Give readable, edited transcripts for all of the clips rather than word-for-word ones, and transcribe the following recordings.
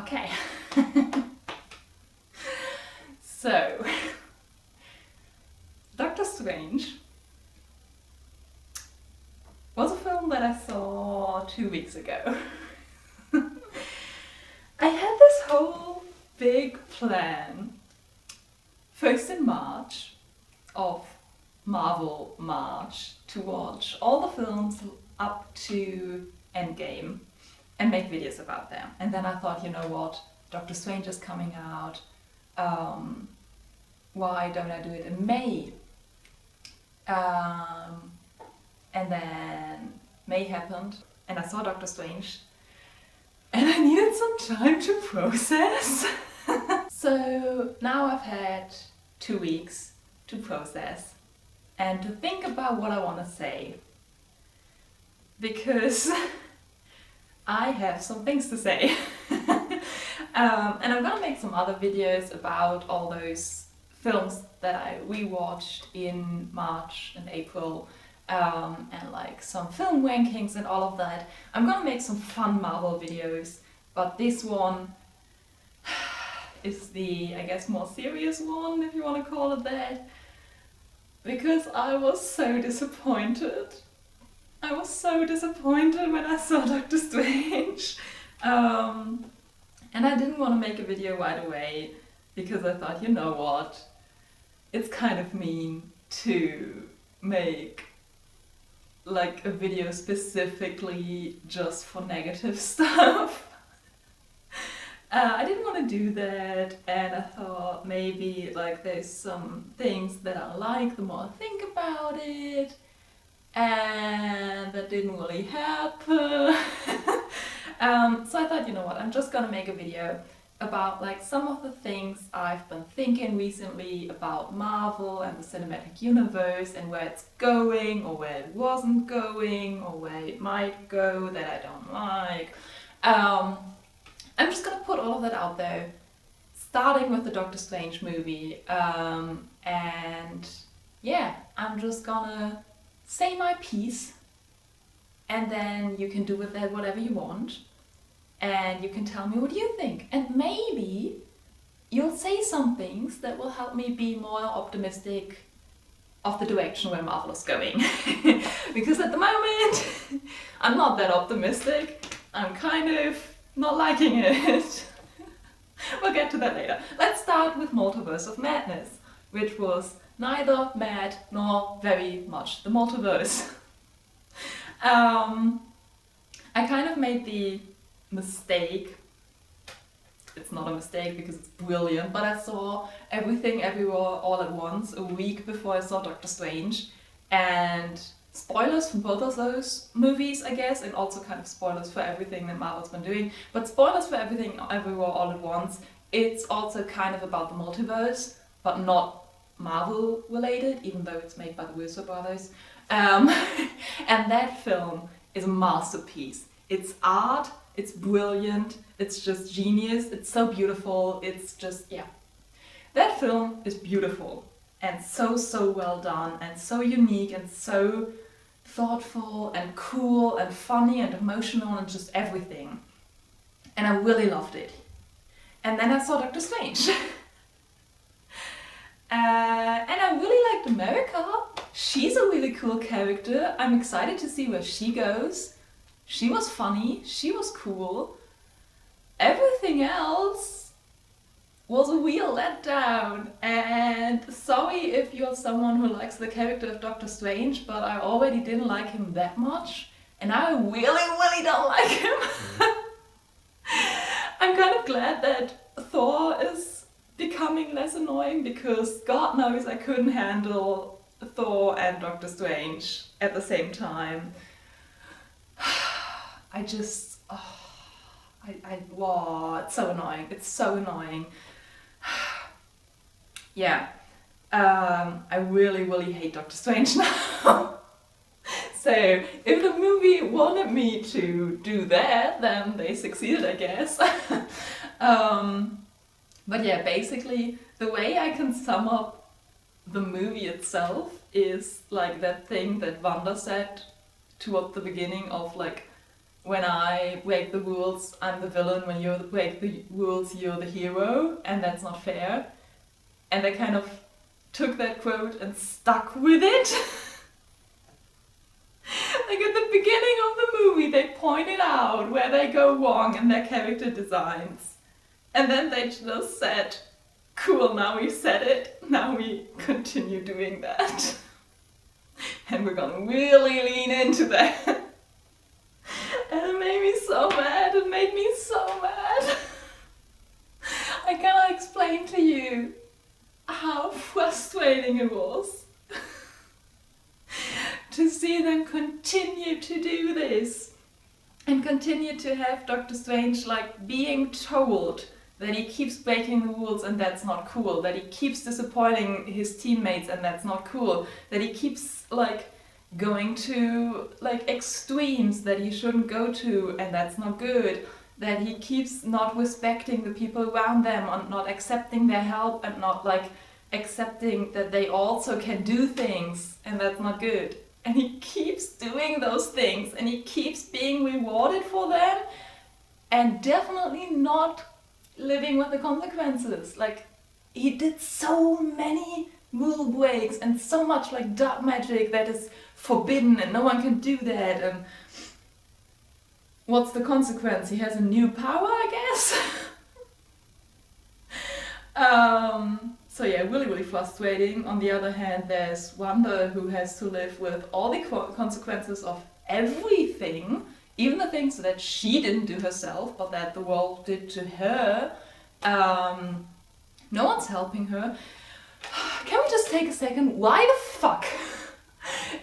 Okay. So, Doctor Strange was a film that I saw 2 weeks ago. I had this whole big plan, first in March, of Marvel March, to watch all the films up to Endgame and make videos about them. And then I thought, you know what, Doctor Strange is coming out, why don't I do it in May? And then May happened and I saw Doctor Strange and I needed some time to process. So now I've had 2 weeks to process and to think about what I want to say, because I have some things to say. And I'm gonna make some other videos about all those films that I rewatched in March and April, and like some film rankings and all of that. I'm gonna make some fun Marvel videos, but this one is the, I guess, more serious one, if you want to call it that, because I was so disappointed. I was so disappointed when I saw Doctor Strange. And I didn't want to make a video right away because I thought, you know what, it's kind of mean to make like a video specifically just for negative stuff. I didn't want to do that, and I thought maybe like there's some things that I like the more I think about it, and that didn't really happen. So I thought, you know what, I'm just gonna make a video about like some of the things I've been thinking recently about Marvel and the cinematic universe and where it's going or where it wasn't going or where it might go that I don't like. I'm just gonna put all of that out there, starting with the Doctor Strange movie, and yeah, I'm just gonna say my piece, and then you can do with that whatever you want, and you can tell me what you think, and maybe you'll say some things that will help me be more optimistic of the direction where Marvel is going. Because at the moment I'm not that optimistic. I'm kind of not liking it. We'll get to that later. Let's start with Multiverse of Madness, which was neither mad nor very much the multiverse. I kind of made the mistake, it's not a mistake because it's brilliant, but I saw Everything Everywhere All at Once a week before I saw Doctor Strange, and spoilers for both of those movies, I guess, and also kind of spoilers for everything that Marvel's been doing, but spoilers for Everything Everywhere All at Once, it's also kind of about the multiverse, but not Marvel related, even though it's made by the Russo brothers. And that film is a masterpiece. It's art, it's brilliant, it's just genius, it's so beautiful, it's just, yeah. That film is beautiful and so well done and so unique and so thoughtful and cool and funny and emotional and just everything. And I really loved it. And then I saw Doctor Strange. And I really liked America. She's a really cool character. I'm excited to see where she goes. She was funny, she was cool. Everything else was a real letdown. And sorry if you're someone who likes the character of Doctor Strange, but I already didn't like him that much. And I really don't like him. I'm kind of glad that Thor is becoming less annoying, because God knows I couldn't handle Thor and Doctor Strange at the same time. I just, wow, it's so annoying, it's so annoying. Yeah, I really hate Doctor Strange now. So if the movie wanted me to do that, then they succeeded, I guess. But yeah, basically the way I can sum up the movie itself is like that thing that Wanda said toward the beginning of like when I break the rules, I'm the villain. When you break the rules, you're the hero, and that's not fair. And they kind of took that quote and stuck with it. Like at the beginning of the movie, they pointed out where they go wrong in their character designs. And then they just said, cool, now we said it, now we continue doing that. And we're gonna really lean into that. And it made me so mad, it made me so mad. I cannot explain to you how frustrating it was to see them continue to do this and continue to have Doctor Strange like being told that he keeps breaking the rules and that's not cool, that he keeps disappointing his teammates and that's not cool, that he keeps like going to like extremes that he shouldn't go to and that's not good, that he keeps not respecting the people around them and not accepting their help and not like accepting that they also can do things and that's not good. And he keeps doing those things and he keeps being rewarded for them and definitely not living with the consequences. Like, he did so many rule breaks and so much like dark magic that is forbidden and no one can do that. And what's the consequence? He has a new power, I guess? So yeah, really frustrating. On the other hand, there's Wanda who has to live with all the consequences of everything, even the things that she didn't do herself, but that the world did to her. No one's helping her. Can we just take a second? Why the fuck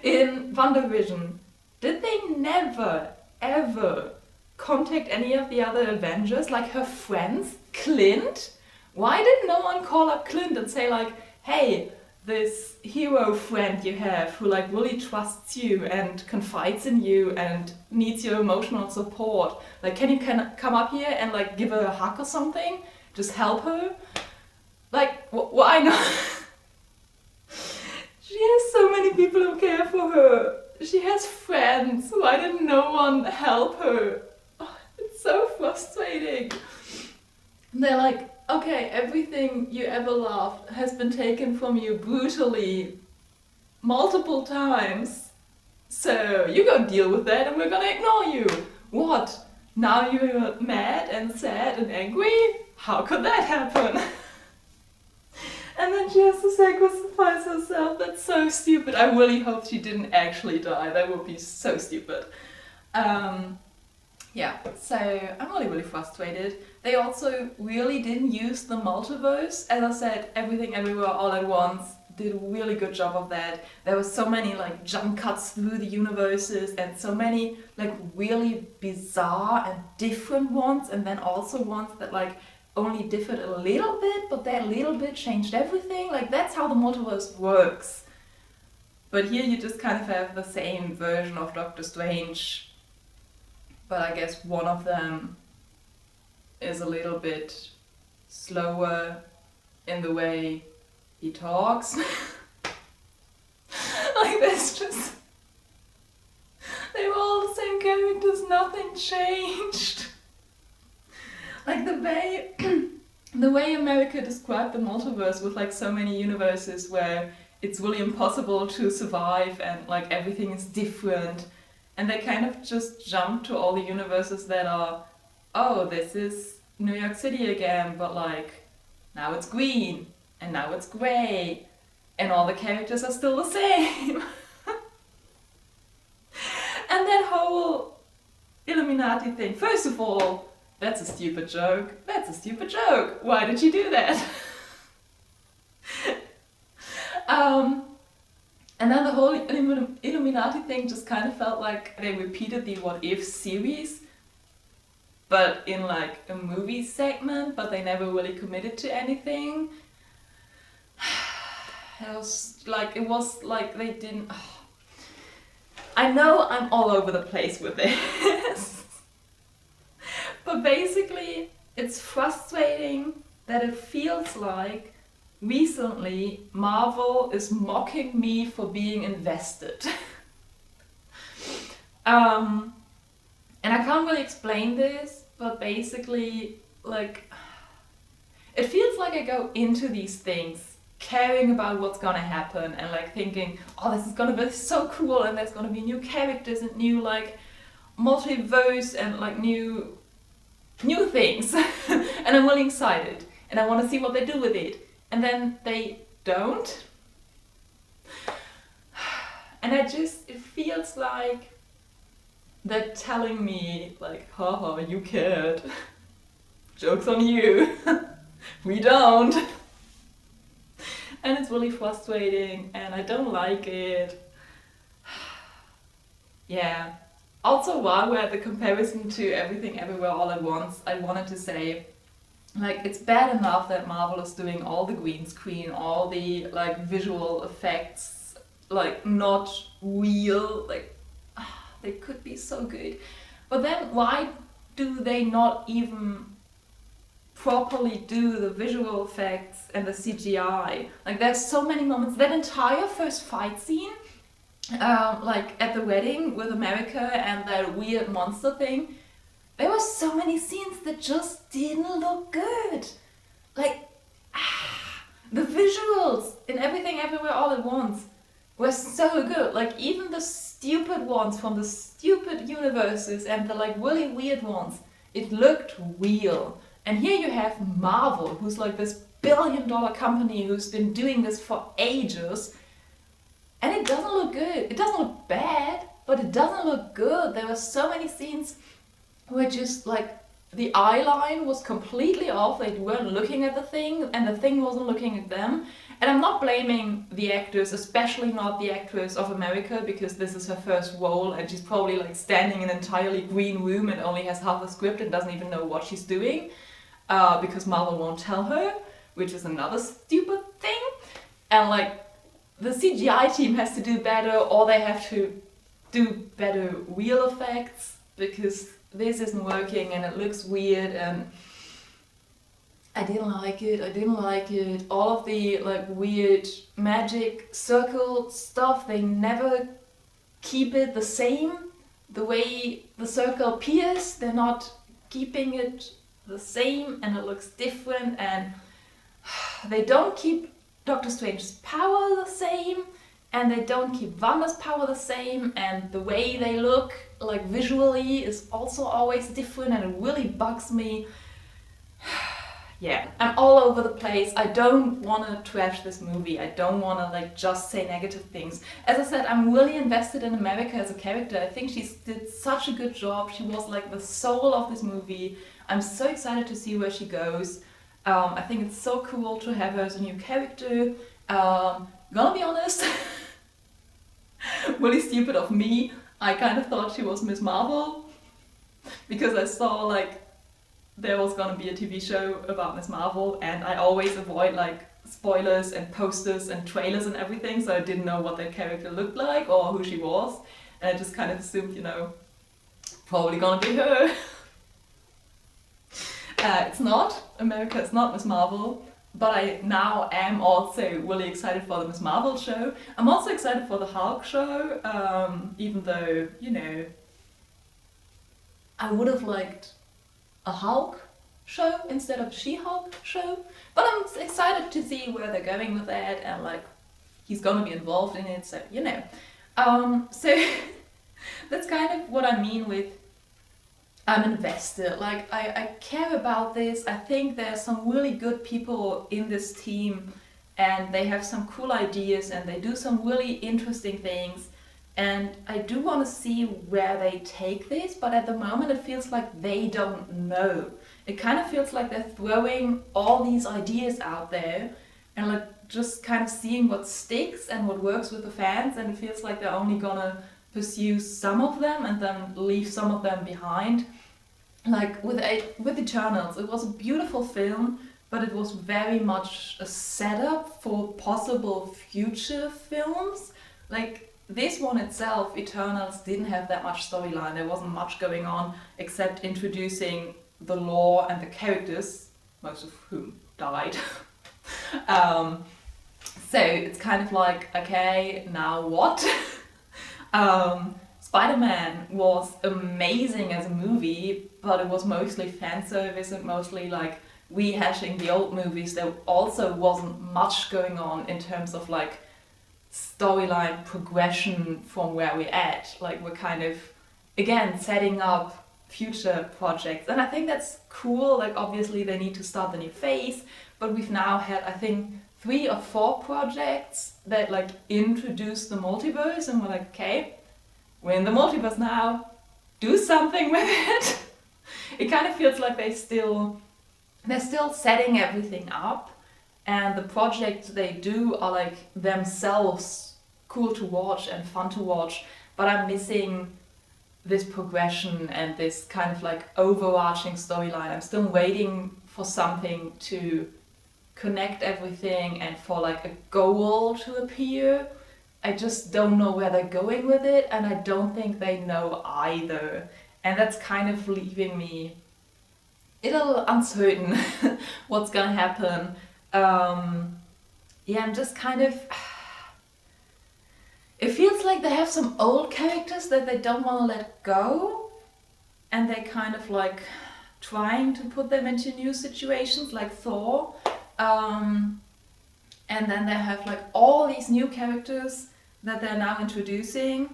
in WandaVision did they never, ever contact any of the other Avengers, like her friends, Clint? Why did no one call up Clint and say like, hey, this hero friend you have who like really trusts you and confides in you and needs your emotional support, like can you come up here and like give her a hug or something? Just help her? Like, why not? She has so many people who care for her. She has friends. Why did no one help her? Oh, it's so frustrating. They're like, okay, everything you ever loved has been taken from you brutally multiple times. So you go deal with that and we're gonna ignore you. What? Now you're mad and sad and angry? How could that happen? And then she has to sacrifice herself. That's so stupid. I really hope she didn't actually die. That would be so stupid. Yeah, so I'm really frustrated. They also really didn't use the multiverse. As I said, Everything Everywhere All at Once did a really good job of that. There were so many like jump cuts through the universes and so many like really bizarre and different ones, and then also ones that like only differed a little bit, but that little bit changed everything. Like that's how the multiverse works. But here you just kind of have the same version of Doctor Strange, but I guess one of them is a little bit slower in the way he talks. Like that's just... They were all the same characters, nothing changed. Like the way America described the multiverse with like so many universes where it's really impossible to survive and like everything is different. And they kind of just jump to all the universes that are, oh, this is New York City again, but like now it's green and now it's grey and all the characters are still the same. And that whole Illuminati thing, first of all, that's a stupid joke. That's a stupid joke. Why did you do that? And then the whole Illuminati thing just kind of felt like they repeated the What If series, but in like a movie segment, but they never really committed to anything. It was like they didn't... I know I'm all over the place with this. But basically, it's frustrating that it feels like recently Marvel is mocking me for being invested. And I can't really explain this, but basically, like, it feels like I go into these things caring about what's gonna happen and like thinking, oh, this is gonna be so cool, and there's gonna be new characters and new like multiverse and like new things. And I'm really excited and I want to see what they do with it, and then they don't. And it feels like they're telling me like, haha, you cared, joke's on you. We don't. And it's really frustrating and I don't like it. Yeah. Also, while we're at the comparison to Everything Everywhere All at Once, I wanted to say, like, it's bad enough that Marvel is doing all the green screen, all the like visual effects, like not real, like they could be so good. But then why do they not even properly do the visual effects and the CGI? Like, there's so many moments, that entire first fight scene, like at the wedding with America and that weird monster thing, there were so many scenes that just didn't look good. Like, the visuals in Everything Everywhere All at Once were so good. Like, even the stupid ones from the stupid universes and the like really weird ones, it looked real. And here you have Marvel, who's like this billion-dollar company who's been doing this for ages, and it doesn't look good. It doesn't look bad, but it doesn't look good. There were so many scenes where just like the eye line was completely off. They weren't looking at the thing and the thing wasn't looking at them. And I'm not blaming the actors, especially not the actress of America, because this is her first role and she's probably like standing in an entirely green room and only has half a script and doesn't even know what she's doing, because Marvel won't tell her, which is another stupid thing. And like, the CGI team has to do better, or they have to do better real effects, because this isn't working and it looks weird and I didn't like it. All of the like weird magic circle stuff, they never keep it the same. The way the circle appears, they're not keeping it the same and it looks different, and they don't keep Doctor Strange's power the same, and they don't keep Wanda's power the same, and the way they look like visually is also always different, and it really bugs me. Yeah, I'm all over the place. I don't want to trash this movie. I don't want to like just say negative things. As I said, I'm really invested in America as a character. I think she did such a good job. She was like the soul of this movie. I'm so excited to see where she goes. I think it's so cool to have her as a new character. Gonna be honest, really stupid of me. I kind of thought she was Miss Marvel because I saw like there was gonna be a TV show about Miss Marvel, and I always avoid like spoilers and posters and trailers and everything, so I didn't know what that character looked like or who she was, and I just kind of assumed, you know, probably gonna be her. It's not. America is not Miss Marvel, but I now am also really excited for the Miss Marvel show. I'm also excited for the Hulk show, even though, you know, I would have liked a Hulk show instead of a She-Hulk show, but I'm excited to see where they're going with that, and like, he's gonna be involved in it, so, you know. So that's kind of what I mean with I'm invested. Like, I care about this. I think there's some really good people in this team, and they have some cool ideas, and they do some really interesting things, and I do want to see where they take this, but at the moment it feels like they don't know. It kind of feels like they're throwing all these ideas out there and like just kind of seeing what sticks and what works with the fans, and it feels like they're only gonna pursue some of them and then leave some of them behind. Like with Eternals, it was a beautiful film, but it was very much a setup for possible future films. Like, this one itself, Eternals, didn't have that much storyline. There wasn't much going on except introducing the lore and the characters, most of whom died. So it's kind of like, okay, now what? It's Spider-Man was amazing as a movie, but it was mostly fan service and mostly like rehashing the old movies. There also wasn't much going on in terms of like storyline progression from where we're at. Like we're kind of, again, setting up future projects. And I think that's cool. Like obviously they need to start the new phase, but we've now had, I think, 3 or 4 projects that like introduce the multiverse, and we're like, okay, we're in the multiverse now, do something with it. It kind of feels like they're still setting everything up, and the projects they do are like themselves cool to watch and fun to watch, but I'm missing this progression and this kind of like overarching storyline. I'm still waiting for something to connect everything and for like a goal to appear. I just don't know where they're going with it, and I don't think they know either. And that's kind of leaving me a little uncertain what's gonna happen. Yeah, I'm just kind of... It feels like they have some old characters that they don't want to let go, and they kind of like trying to put them into new situations like Thor. And then they have like all these new characters that they're now introducing,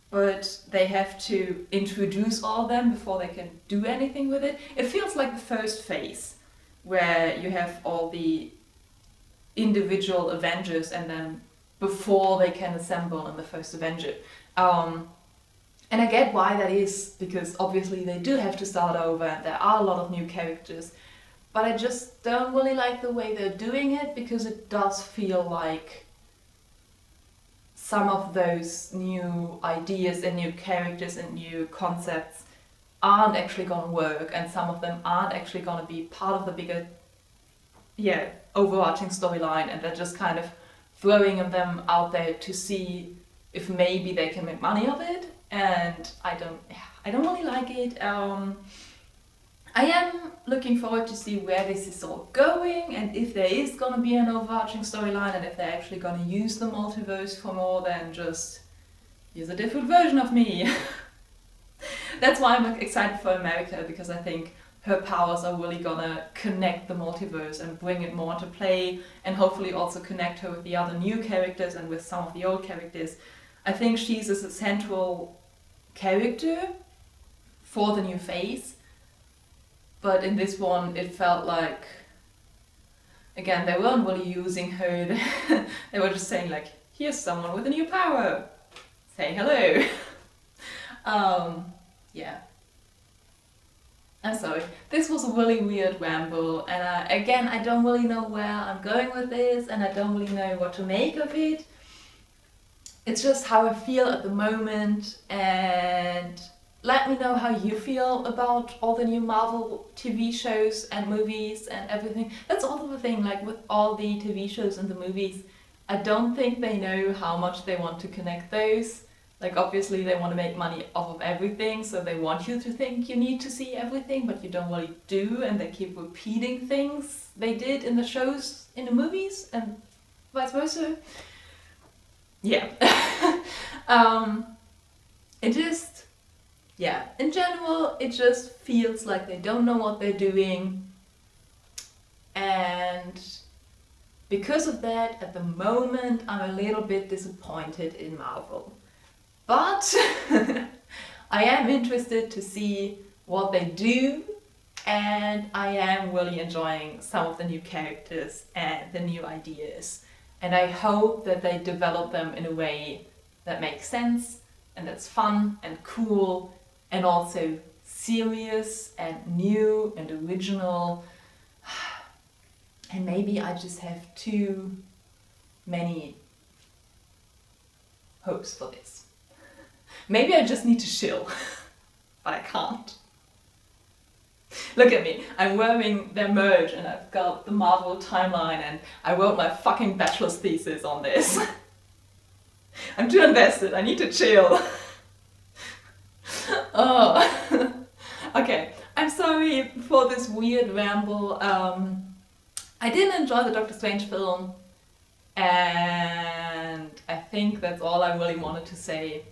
but they have to introduce all of them before they can do anything with it. It feels like the first phase, where you have all the individual Avengers and then before they can assemble in the first Avenger. And I get why that is, because obviously they do have to start over and there are a lot of new characters, but I just don't really like the way they're doing it, because it does feel like some of those new ideas and new characters and new concepts aren't actually going to work, and some of them aren't actually going to be part of the bigger, overarching storyline, and they're just kind of throwing them out there to see if maybe they can make money of it, and I don't really like it. I am looking forward to see where this is all going, and if there is going to be an overarching storyline, and if they're actually going to use the multiverse for more than just use a different version of me. That's why I'm excited for America, because I think her powers are really gonna connect the multiverse and bring it more into play, and hopefully also connect her with the other new characters and with some of the old characters. I think she's a central character for the new phase, but in this one it felt like, again, they weren't really using her. They were just saying like, here's someone with a new power, say hello. Yeah. I'm sorry, this was a really weird ramble, and again, I don't really know where I'm going with this, and I don't really know what to make of it. It's just how I feel at the moment, and let me know how you feel about all the new Marvel TV shows and movies and everything. That's also the thing, like with all the TV shows and the movies, I don't think they know how much they want to connect those. Like obviously they want to make money off of everything, so they want you to think you need to see everything, but you don't really do, and they keep repeating things they did in the shows, in the movies, and vice versa. Yeah. It just, yeah, in general, it just feels like they don't know what they're doing, and because of that, at the moment, I'm a little bit disappointed in Marvel. But I am interested to see what they do, and I am really enjoying some of the new characters and the new ideas. And I hope that they develop them in a way that makes sense, and that's fun and cool, and also serious and new and original. And maybe I just have too many hopes for this. Maybe I just need to chill, but I can't. Look at me, I'm wearing their merch and I've got the Marvel timeline, and I wrote my fucking bachelor's thesis on this. I'm too invested, I need to chill. Oh. Okay, I'm sorry for this weird ramble. I didn't enjoy the Doctor Strange film, and I think that's all I really wanted to say.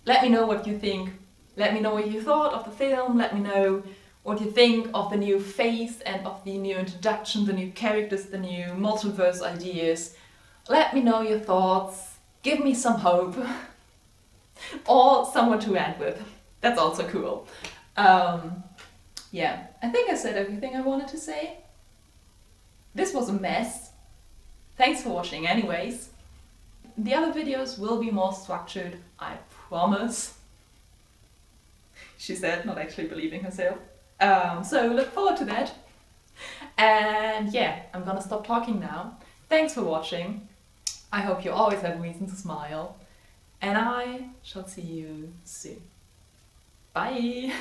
Let me know what you think. Let me know what you thought of the film. Let me know what you think of the new face and of the new introduction, the new characters, the new multiverse ideas. Let me know your thoughts. Give me some hope. Or someone to rant with. That's also cool. Yeah, I think I said everything I wanted to say. This was a mess. Thanks for watching anyways. The other videos will be more structured, I promise. She said, not actually believing herself. So look forward to that. And yeah, I'm gonna stop talking now. Thanks for watching. I hope you always have a reason to smile. And I shall see you soon. Bye!